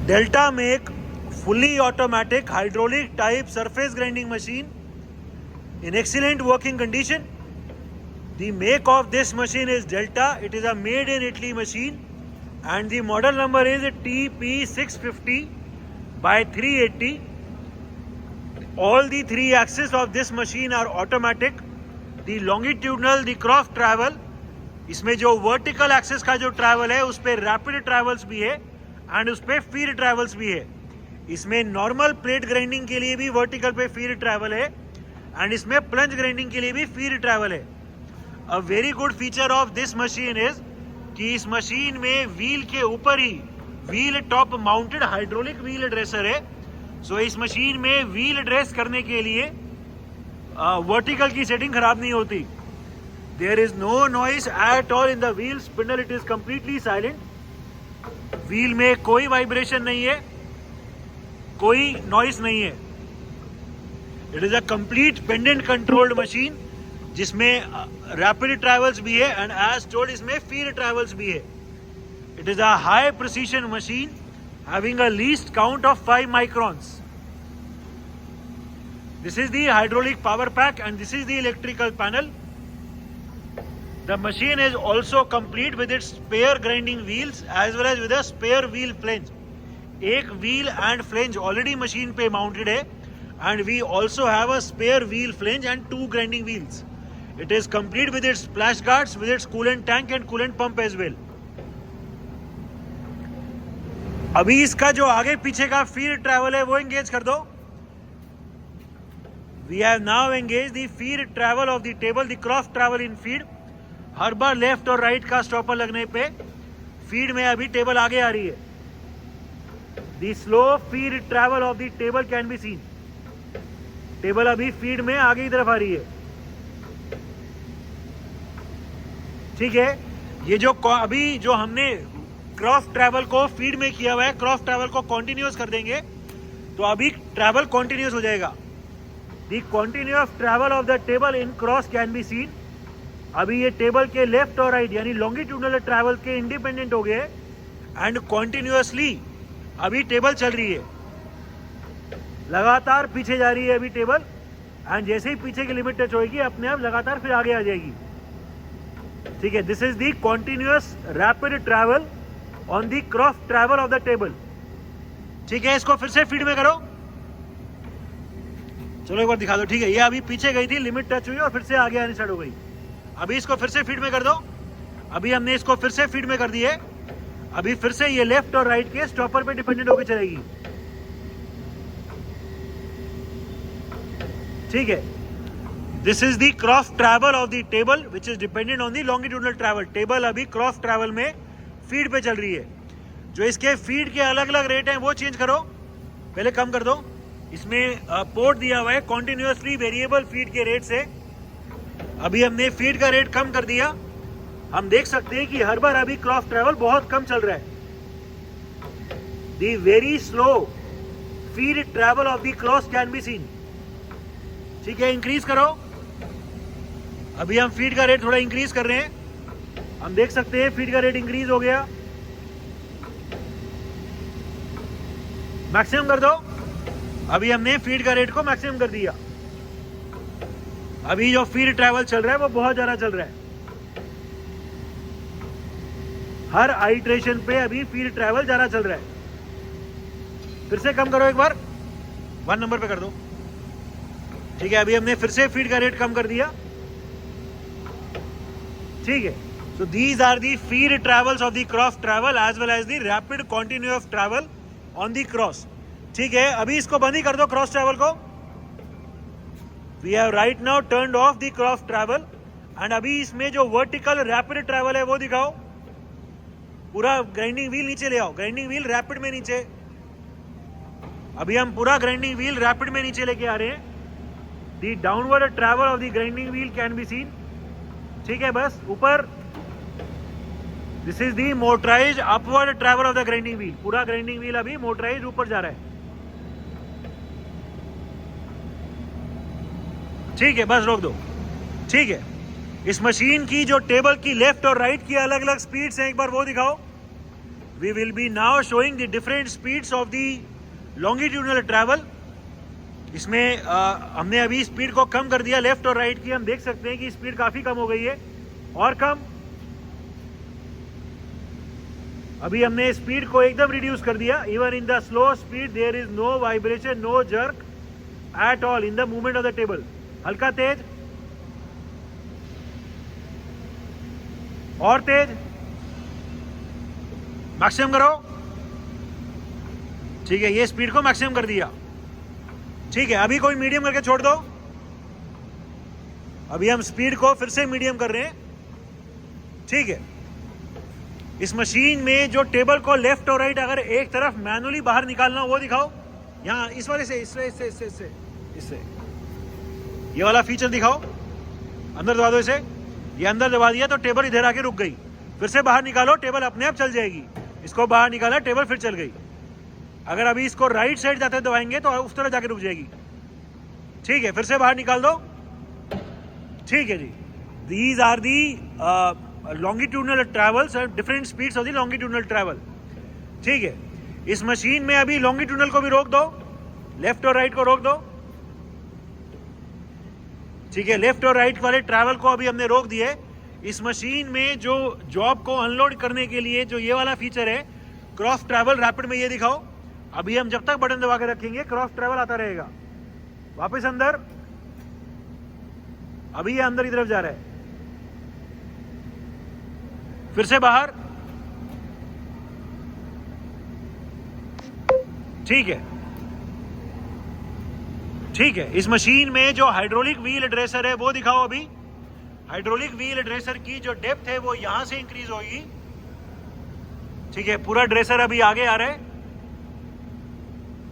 Delta make fully automatic hydraulic type surface grinding machine in excellent working condition. The make of this machine is Delta. It is a made in Italy machine and the model number is TP650 by 380. All the three axes of this machine are automatic. The longitudinal, the cross travel, इसमें जो vertical axis का जो travel है उस पर rapid travels भी है and उस पर फीड ट्रैवल्स भी है. इसमें नॉर्मल प्लेट ग्राइंडिंग के लिए भी वर्टिकल पे फीड ट्रैवल है एंड इसमें प्लंज ग्राइंडिंग के लिए भी फीड ट्रैवल है. A very good feature of this machine is कि इस मशीन में व्हील के ऊपर ही wheel top mounted hydraulic wheel dresser है. सो इस मशीन में व्हील ड्रेस करने के लिए वर्टिकल की सेटिंग खराब नहीं होती. There is no noise at all in the wheel spindle. It is completely silent. Wheel में कोई वाइब्रेशन नहीं है, कोई नॉइस नहीं है. It is a complete pendant controlled machine जिसमें rapid travels भी है and as told इसमें feed travels भी है. It is a high precision machine having a least count of 5 microns. This is the hydraulic power pack and this is the electrical panel. The machine is also complete with its spare grinding wheels as well as with a spare wheel flange. एक wheel and flange already machine पे mounted है and we also have a spare wheel flange and 2 grinding wheels. It is complete with its splash guards, with its coolant tank and coolant pump as well. अभी इसका जो आगे पीछे का feed travel है वो engage कर दो. We have now engaged the feed travel of the table, the cross travel in feed. Her bar left और राइट का स्टॉपर लगने पे फीड में अभी टेबल आगे आ रही है. The slow feed travel of the table can be scene. Table अभी फीड में आगे की तरफ आ रही है. ठीक है. ये जो अभी जो हमने क्रॉस ट्रैवल को फीड में किया हुआ है, क्रॉस ट्रैवल को कॉन्टिन्यूअस कर देंगे तो अभी ट्रैवल कॉन्टिन्यूअस हो जाएगा. The continuous travel of the table in cross can be scene. अभी ये टेबल के लेफ्ट और राइट यानी लॉन्गिट्यूडनल ट्रैवल के इंडिपेंडेंट हो गए एंड कॉन्टिन्यूअसली अभी टेबल चल रही है. लगातार पीछे जा रही है अभी टेबल एंड जैसे ही पीछे की लिमिट टच होगी अपने आप लगातार फिर आगे आ जाएगी. ठीक है. This is the continuous rapid travel on the cross travel of the table. ठीक है. इसको फिर से फीड में करो. चलो एक बार दिखा दो. ठीक है. ये अभी पीछे गई थी, लिमिट टच हुई और फिर से आगे आनी स्टार्ट हो गई. अभी इसको फिर से फीड में कर दो. अभी हमने इसको फिर से फीड में कर दिए. अभी फिर से ये लेफ्ट और राइट के स्टॉपर पे डिपेंडेंट होकर चलेगी. ठीक है. This is the cross travel of the table which is dependent on the longitudinal travel. Table अभी क्रॉस ट्रैवल में फीड पे चल रही है. जो इसके फीड के अलग अलग रेट हैं वो चेंज करो. पहले कम कर दो. इसमें पोर्ट दिया हुआ है कॉन्टिन्यूअसली वेरिएबल फीड के रेट से. अभी हमने फीड का रेट कम कर दिया. हम देख सकते हैं कि हर बार अभी क्रॉस ट्रैवल बहुत कम चल रहा है. The very slow feed travel of the cross can be scene. ठीक है. इंक्रीज करो. अभी हम फीड का रेट थोड़ा इंक्रीज कर रहे हैं. हम देख सकते हैं फीड का रेट इंक्रीज हो गया. मैक्सिमम कर दो. अभी हमने फीड का रेट को मैक्सिमम कर दिया. अभी जो फीड ट्रैवल चल रहा है वो बहुत ज्यादा चल रहा है. हर आइट्रेशन पे अभी फीड ट्रैवल ज्यादा चल रहा है. फिर से कम करो एक बार. 1 नंबर पे कर दो. ठीक है. अभी हमने फिर से फीड का रेट कम कर दिया. ठीक है. So these are the feed travels of the cross travel as well as the rapid continuous travel on the cross. ठीक है. अभी इसको बंद ही कर दो क्रॉस ट्रैवल को. We have right now turned off the cross travel and अभी इसमें जो vertical rapid travel है वो दिखाओ. पूरा ग्राइंडिंग व्हील नीचे ले आओ. ग्राइंडिंग व्हील रैपिड में नीचे. अभी हम पूरा ग्राइंडिंग व्हील रैपिड में नीचे लेके आ रहे हैं. The downward travel of the grinding wheel can be seen. ठीक है. बस ऊपर. This is the motorized upward travel of the grinding wheel. पूरा ग्राइंडिंग व्हील अभी मोटराइज ऊपर जा रहा है. ठीक है. बस रोक दो. ठीक है. इस मशीन की जो टेबल की लेफ्ट और राइट की अलग अलग स्पीड्स हैं एक बार वो दिखाओ. we will be now showing the different speeds of the longitudinal travel. इसमें हमने अभी स्पीड को कम कर दिया लेफ्ट और राइट की. हम देख सकते हैं कि स्पीड काफी कम हो गई है और कम. अभी हमने स्पीड को एकदम रिड्यूस कर दिया. Even in the slow speed there is no vibration, no jerk at all in the movement of the table. हल्का तेज और तेज, मैक्सिमम करो. ठीक है, ये स्पीड को मैक्सिमम कर दिया. ठीक है, अभी कोई मीडियम करके छोड़ दो. अभी हम स्पीड को फिर से मीडियम कर रहे हैं. ठीक है, इस मशीन में जो टेबल को लेफ्ट और राइट अगर एक तरफ मैनुअली बाहर निकालना हो वो दिखाओ. यहाँ इस वाले से, इससे ये वाला फीचर दिखाओ. अंदर दबा दो इसे. ये अंदर दबा दिया तो टेबल इधर आके रुक गई. फिर से बाहर निकालो, टेबल अपने आप चल जाएगी. इसको बाहर निकाला, टेबल फिर चल गई. अगर अभी इसको राइट साइड जाते दबाएंगे तो उस तरह जाके रुक जाएगी. ठीक है, फिर से बाहर निकाल दो. ठीक है जी. These are the longitudinal travels, different speeds of the longitudinal travel. ठीक है, इस मशीन में अभी लॉन्गिट्यूडनल को भी रोक दो, लेफ्ट और राइट को रोक दो. ठीक है, लेफ्ट और राइट वाले ट्रैवल को अभी हमने रोक दिए. इस मशीन में जो जॉब को अनलोड करने के लिए जो ये वाला फीचर है क्रॉस ट्रैवल रैपिड में, ये दिखाओ. अभी हम जब तक बटन दबा के रखेंगे क्रॉस ट्रैवल आता रहेगा. वापस अंदर. अभी ये अंदर की तरफ जा रहा है. फिर से बाहर. ठीक है, ठीक है. इस मशीन में जो हाइड्रोलिक व्हील ड्रेसर है वो दिखाओ. अभी हाइड्रोलिक व्हील ड्रेसर की जो डेप्थ है वो यहां से इंक्रीज होगी. ठीक है, पूरा ड्रेसर अभी आगे आ रहा है,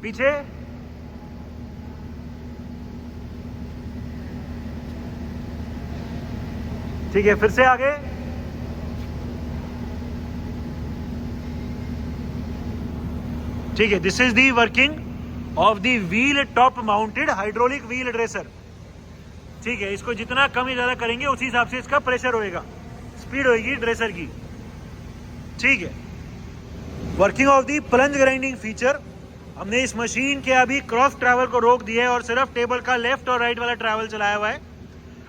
पीछे. ठीक है, फिर से आगे. ठीक है, this is the working of the wheel top mounted hydraulic wheel dresser. ठीक है, इसको जितना कम या ज्यादा करेंगे उसी हिसाब से इसका प्रेशर होएगा, स्पीड होएगी ड्रेसर की. ठीक है, working of the plunge grinding feature. हमने इस मशीन के अभी क्रॉस ट्रैवल को रोक दिया है और सिर्फ टेबल का लेफ्ट और राइट वाला ट्रैवल चलाया हुआ है.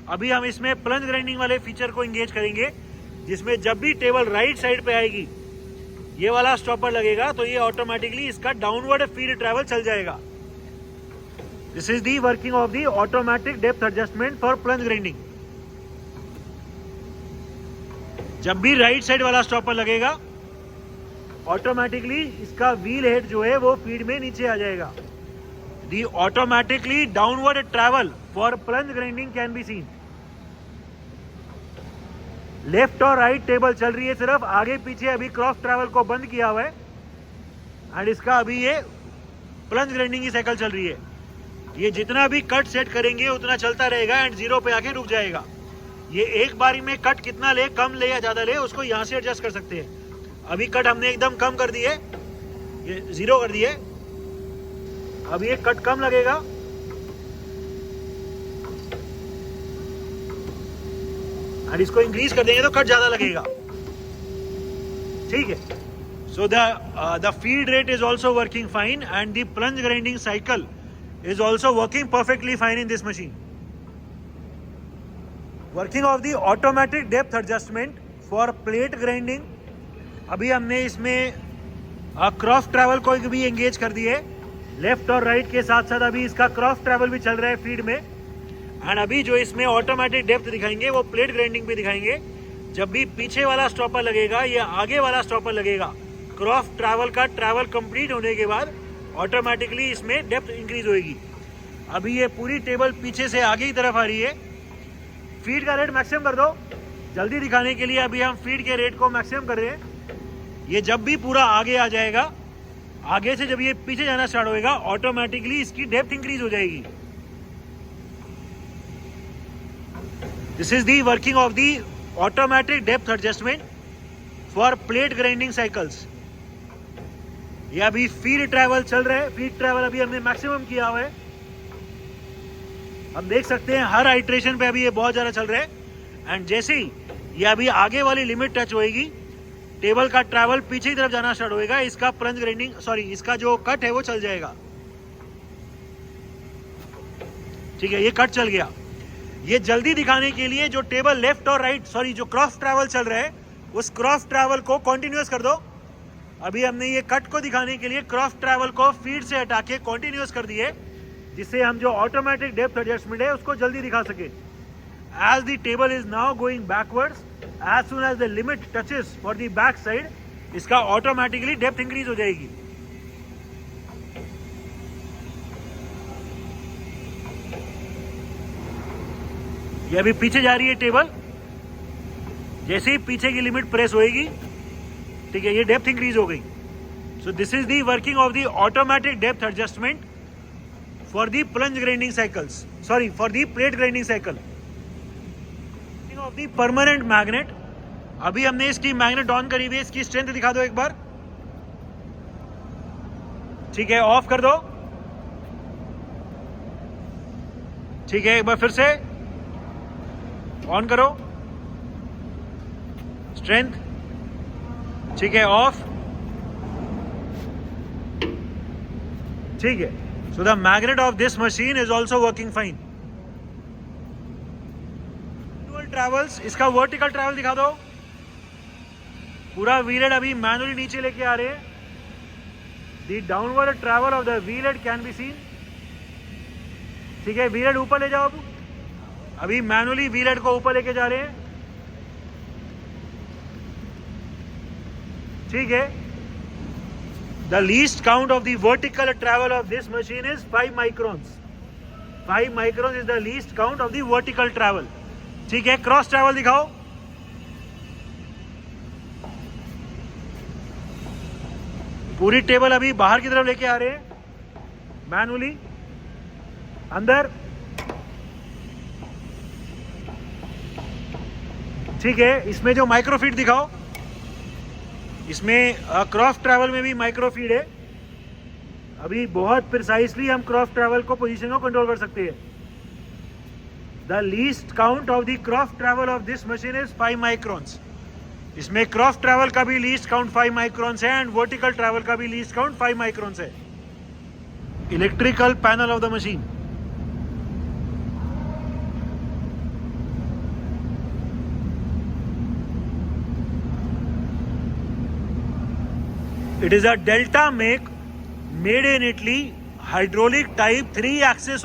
अभी हम इसमें प्लंज ग्राइंडिंग वाले फीचर को एंगेज करेंगे, जिसमें जब भी टेबल राइट साइड पे आएगी ये वाला स्टॉपर लगेगा तो ये ऑटोमेटिकली इसका डाउनवर्ड फीड ट्रैवल चल जाएगा. This is the working of the automatic depth adjustment for plunge grinding. जब भी राइट साइड वाला स्टॉपर लगेगा ऑटोमेटिकली इसका व्हील हेड जो है वो फीड में नीचे आ जाएगा. The automatically downward travel for plunge grinding can be seen. Left और राइट टेबल चल रही है, सिर्फ आगे पीछे अभी क्रॉस ट्रैवल को बंद किया हुआ है एंड इसका अभी ये प्लंज ग्राइंडिंग की साइकिल चल रही है. ये जितना भी कट सेट करेंगे उतना चलता रहेगा एंड जीरो पे आके रुक जाएगा. ये एक बारी में कट कितना ले, कम ले या ज्यादा ले, उसको यहां से एडजस्ट कर सकते हैं. अभी कट हमने एकदम कम कर दिए, ये जीरो कर दिए. अभी ये कट कम लगेगा, और इसको इंक्रीज कर देंगे तो कट ज्यादा लगेगा. ठीक है, so the feed rate is also working fine and the plunge grinding cycle is also working perfectly fine in this machine. Working of the automatic depth adjustment for plate grinding. अभी हमने इसमें cross travel को भी engage कर दिए. Left और right के साथ साथ अभी इसका क्रॉस ट्रैवल भी चल रहा है फीड में. एंड अभी जो इसमें ऑटोमेटिक डेप्थ दिखाएंगे वो प्लेट ग्राइंडिंग भी दिखाएंगे. जब भी पीछे वाला स्टॉपर लगेगा या आगे वाला स्टॉपर लगेगा, क्रॉस ट्रैवल का ट्रैवल कंप्लीट होने के बाद ऑटोमेटिकली इसमें डेप्थ इंक्रीज होगी. अभी ये पूरी टेबल पीछे से आगे की तरफ आ रही है. फीड का रेट मैक्सिमम कर दो. जल्दी दिखाने के लिए अभी हम फीड के रेट को मैक्सिमम कर रहे हैं. ये जब भी पूरा आगे आ जाएगा, आगे से जब ये पीछे जाना स्टार्ट होएगा ऑटोमेटिकली इसकी डेप्थ इंक्रीज हो जाएगी. This is the working of the automatic depth adjustment for plate grinding cycles. ये अभी फीड ट्रैवल चल रहा है. फीड ट्रैवल अभी हमने मैक्सिमम किया हुआ है. हम देख सकते हैं हर आइट्रेशन पे अभी ये बहुत ज्यादा चल रहा है. एंड जैसे ही ये अभी आगे वाली लिमिट टच होएगी टेबल का ट्रैवल पीछे की तरफ जाना स्टार्ट होएगा, इसका प्लंज ग्राइंडिंग इसका जो कट है वो चल जाएगा। ठीक है, ये कट चल गया। ये जल्दी दिखाने के लिए जो टेबल लेफ्ट और राइट जो क्रॉस ट्रैवल चल रहा है उस क्रॉस ट्रैवल को कॉन्टिन्यूअस कर दो। अभी हमने ये कट को दिखाने के लिए क्रॉस ट्रैवल को फीड से हटा के कॉन्टिन्यूअस कर दिए, जिससे हम जो ऑटोमेटिक डेप्थ एडजस्टमेंट है उसको जल्दी दिखा सके। As the table is now going backwards, as soon as the limit touches for the back side, इसका ऑटोमेटिकली डेप्थ इंक्रीज हो जाएगी। ये अभी पीछे जा रही है टेबल, जैसे ही पीछे की लिमिट प्रेस होएगी, ठीक है, ये डेप्थ इंक्रीज हो गई। So this is the working of the automatic depth adjustment for the plunge grinding cycles, for the plate grinding cycle of the permanent magnet. अभी हमने इसकी मैग्नेट ऑन करी हुई है, इसकी स्ट्रेंथ दिखा दो एक बार। ठीक है, ऑफ कर दो। ठीक है, एक बार फिर से ऑन करो, स्ट्रेंथ। ठीक है, ऑफ। ठीक है, so the magnet of this machine is also working fine. Travels, इसका वर्टिकल ट्रैवल दिखा दो। पूरा व्हील हेड अभी मैनुअली नीचे लेके आ रहे हैं। The downward travel of the wheel head can be scene. ठीक है, व्हील हेड ऊपर ले जाओ। अभी मैनुअली व्हील हेड को ऊपर लेके जा रहे हैं। ठीक है, the least count of the vertical travel of this machine is 5 microns. 5 microns is the least count of the vertical travel. ठीक है, क्रॉस ट्रैवल दिखाओ। पूरी टेबल अभी बाहर की तरफ लेके आ रहे हैं मैनुअली, अंदर। ठीक है, इसमें जो माइक्रोफीड दिखाओ, इसमें क्रॉस ट्रैवल में भी माइक्रोफीड है। अभी बहुत प्रिसाइसली हम क्रॉस ट्रैवल को पोजीशन को कंट्रोल कर सकते हैं। The least count of the cross travel of this machine is 5 microns. इसमें क्रॉस ट्रैवल का भी लीस्ट काउंट 5 माइक्रोन्स है एंड वर्टिकल ट्रैवल का भी लीस्ट काउंट 5 माइक्रोन्स है। Electrical panel of the machine. It is a Delta make, made in Italy, hydraulic type 3-axis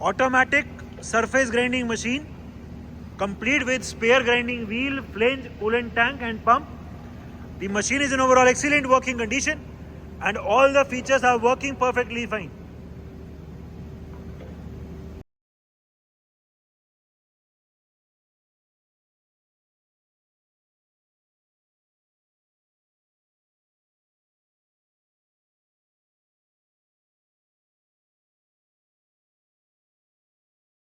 automatic surface grinding machine, complete with spare grinding wheel, flange, coolant tank and pump. The machine is in overall excellent working condition and all the features are working perfectly fine.